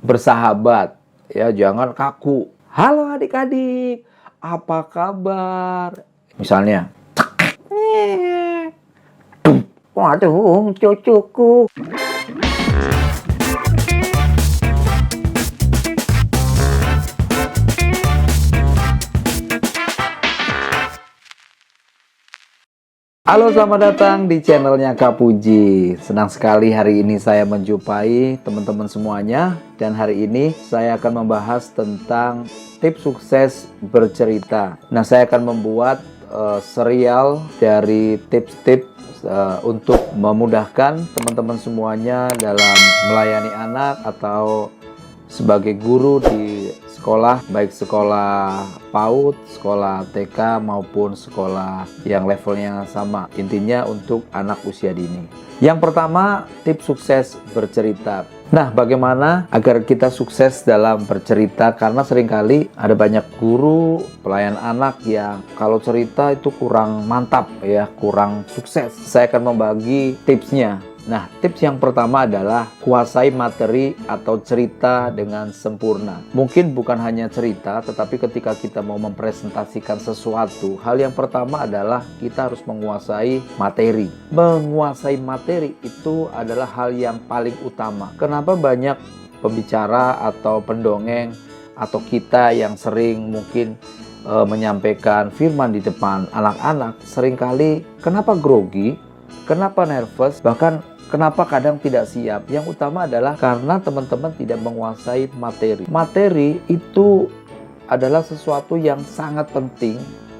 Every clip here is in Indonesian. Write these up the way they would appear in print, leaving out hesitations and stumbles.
bersahabat, ya jangan kaku. Halo adik-adik, apa kabar? Misalnya, waduh, cucuku. Halo, selamat datang di channelnya Kak Puji. Senang sekali hari ini saya menjumpai teman-teman semuanya. Dan hari ini saya akan membahas tentang tips sukses bercerita. Nah, saya akan membuat serial dari tips-tips untuk memudahkan teman-teman semuanya dalam melayani anak atau sebagai guru di sekolah, baik sekolah PAUD, sekolah TK maupun sekolah yang levelnya sama. Intinya untuk anak usia dini. Yang pertama, tips sukses bercerita. Nah, bagaimana agar kita sukses dalam bercerita? Karena seringkali ada banyak guru pelayan anak yang kalau cerita itu kurang mantap ya, kurang sukses. Saya akan membagi tipsnya. Nah, tips yang pertama adalah kuasai materi atau cerita dengan sempurna. Mungkin bukan hanya cerita, tetapi ketika kita mau mempresentasikan sesuatu, hal yang pertama adalah kita harus menguasai materi. Menguasai materi itu adalah hal yang paling utama. Kenapa banyak pembicara atau pendongeng atau kita yang sering mungkin menyampaikan firman di depan anak-anak, seringkali kenapa grogi, kenapa nervous, bahkan kenapa kadang tidak siap? Yang utama adalah karena teman-teman tidak menguasai materi. Materi itu adalah sesuatu yang sangat penting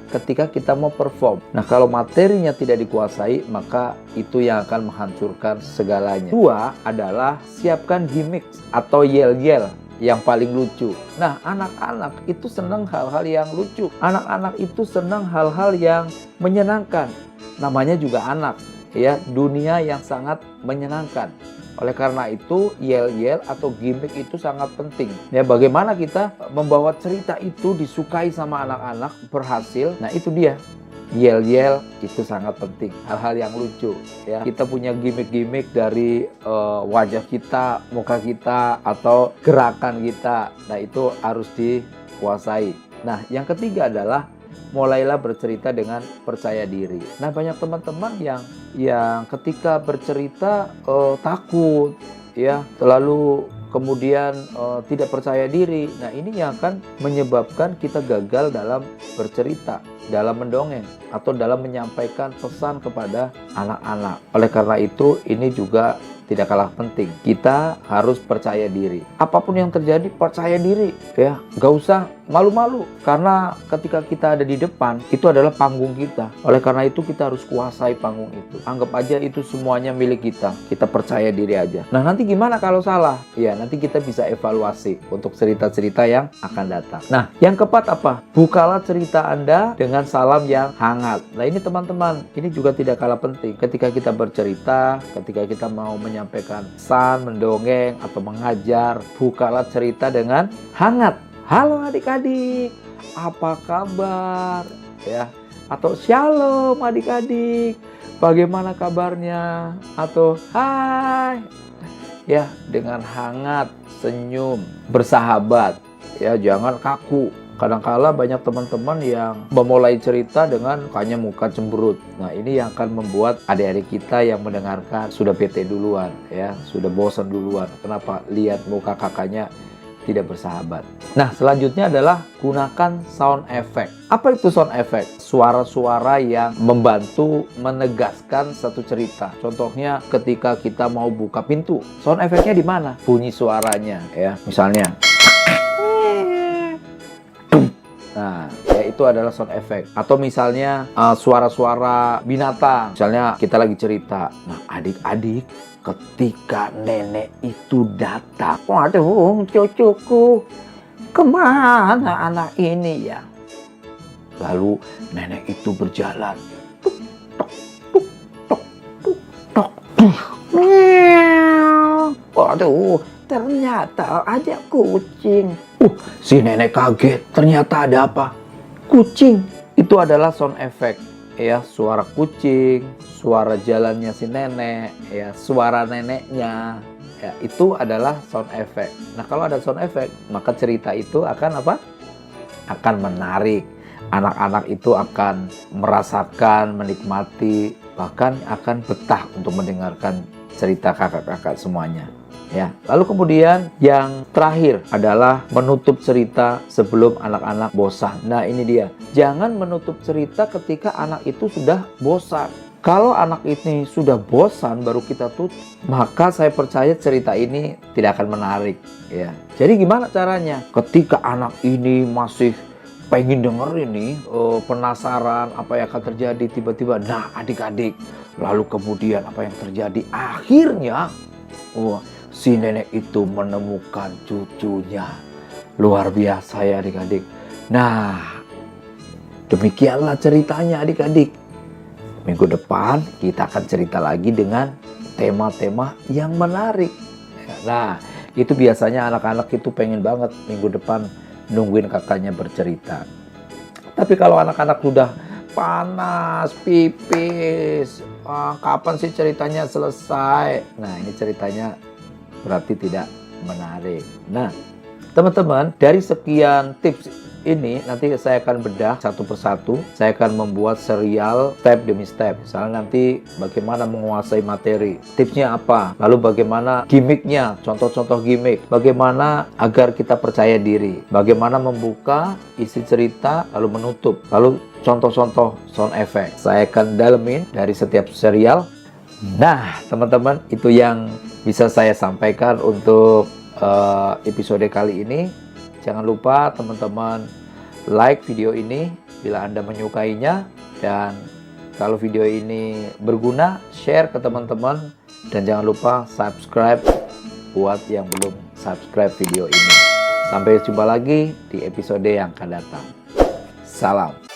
ketika kita mau perform. Nah, kalau materinya tidak dikuasai, maka itu yang akan menghancurkan segalanya. Dua adalah siapkan gimmick atau yel-yel yang paling lucu. Nah, anak-anak itu senang hal-hal yang lucu. Anak-anak itu senang hal-hal yang menyenangkan. Namanya juga anak. Ya, dunia yang sangat menyenangkan. Oleh karena itu, yel-yel atau gimmick itu sangat penting. Ya, bagaimana kita membawa cerita itu disukai sama anak-anak, berhasil. Nah, itu dia. Yel-yel itu sangat penting. Hal-hal yang lucu. Ya, kita punya gimmick-gimmick dari wajah kita, muka kita, atau gerakan kita. Nah, itu harus dikuasai. Nah, yang ketiga adalah mulailah bercerita dengan percaya diri. Nah, banyak teman-teman yang ketika bercerita takut, ya, lalu kemudian tidak percaya diri. Nah, ini yang akan menyebabkan kita gagal dalam bercerita, dalam mendongeng, atau dalam menyampaikan pesan kepada anak-anak. Oleh karena itu, ini juga tidak kalah penting. Kita harus percaya diri. Apapun yang terjadi, percaya diri. Ya, gak usah malu-malu. Karena ketika kita ada di depan, itu adalah panggung kita. Oleh karena itu, kita harus kuasai panggung itu. Anggap aja itu semuanya milik kita. Kita percaya diri aja. Nah, nanti gimana kalau salah? Ya, nanti kita bisa evaluasi untuk cerita-cerita yang akan datang. Nah, yang keempat apa? Bukalah cerita Anda dengan salam yang hangat. Nah, ini teman-teman, ini juga tidak kalah penting. Ketika kita bercerita, ketika kita mau menyampaikan pesan, mendongeng, atau mengajar, bukalah cerita dengan hangat. Halo adik-adik, apa kabar? Ya, atau shalom adik-adik, bagaimana kabarnya? Atau hai. Ya, dengan hangat, senyum, bersahabat. Ya, jangan kaku. Kadang-kala banyak teman-teman yang memulai cerita dengan mukanya muka cemberut. Nah, ini yang akan membuat adik-adik kita yang mendengarkan sudah bete duluan, ya, sudah bosan duluan. Kenapa? Lihat muka kakaknya tidak bersahabat. Nah, selanjutnya adalah gunakan sound effect. Apa itu sound effect? Suara-suara yang membantu menegaskan satu cerita. Contohnya ketika kita mau buka pintu, sound effectnya di mana? Bunyi suaranya, ya. Misalnya, nah, ya itu adalah sound effect. Atau misalnya suara-suara binatang. Misalnya kita lagi cerita. Nah, adik-adik, ketika nenek itu datang, waduh, cucuku, kemana anak ini ya? Lalu nenek itu berjalan. Tuk, tok, tuk, tok, tuk, tok, tuk. Waduh, ternyata ada kucing. Si nenek kaget. Ternyata ada apa? Kucing. Itu adalah sound effect. Ya, suara kucing, suara jalannya si nenek, ya, suara neneknya, Ya, itu adalah sound effect. Nah, kalau ada sound effect, maka cerita itu akan apa? Akan menarik. Anak-anak itu akan merasakan, menikmati, bahkan akan betah untuk mendengarkan cerita kakak-kakak semuanya. Ya, lalu kemudian yang terakhir adalah menutup cerita sebelum anak-anak bosan. Nah, ini dia. Jangan menutup cerita ketika anak itu sudah bosan. Kalau anak ini sudah bosan baru kita tutup, maka saya percaya cerita ini tidak akan menarik. Ya, jadi gimana caranya? Ketika anak ini masih pengen denger ini, penasaran apa yang akan terjadi tiba-tiba. Nah, adik-adik, lalu kemudian apa yang terjadi? Akhirnya, si nenek itu menemukan cucunya. Luar biasa ya adik-adik. Nah, demikianlah ceritanya adik-adik. Minggu depan kita akan cerita lagi dengan tema-tema yang menarik. Nah, itu biasanya anak-anak itu pengen banget minggu depan nungguin kakaknya bercerita. Tapi kalau anak-anak sudah panas, pipis, kapan sih ceritanya selesai? Nah, ini ceritanya berarti tidak menarik. Nah, teman-teman, dari sekian tips ini nanti saya akan bedah satu persatu. Saya akan membuat serial step demi step. Misalnya nanti bagaimana menguasai materi, tipsnya apa, lalu bagaimana gimmicknya, contoh-contoh gimmick, bagaimana agar kita percaya diri, bagaimana membuka isi cerita lalu menutup, lalu contoh-contoh sound effect. Saya akan dalemin dari setiap serial. Nah, teman-teman, itu yang bisa saya sampaikan untuk episode kali ini. Jangan lupa teman-teman like video ini bila Anda menyukainya, dan kalau video ini berguna, share ke teman-teman, dan jangan lupa subscribe buat yang belum subscribe video ini. Sampai jumpa lagi di episode yang akan datang. Salam.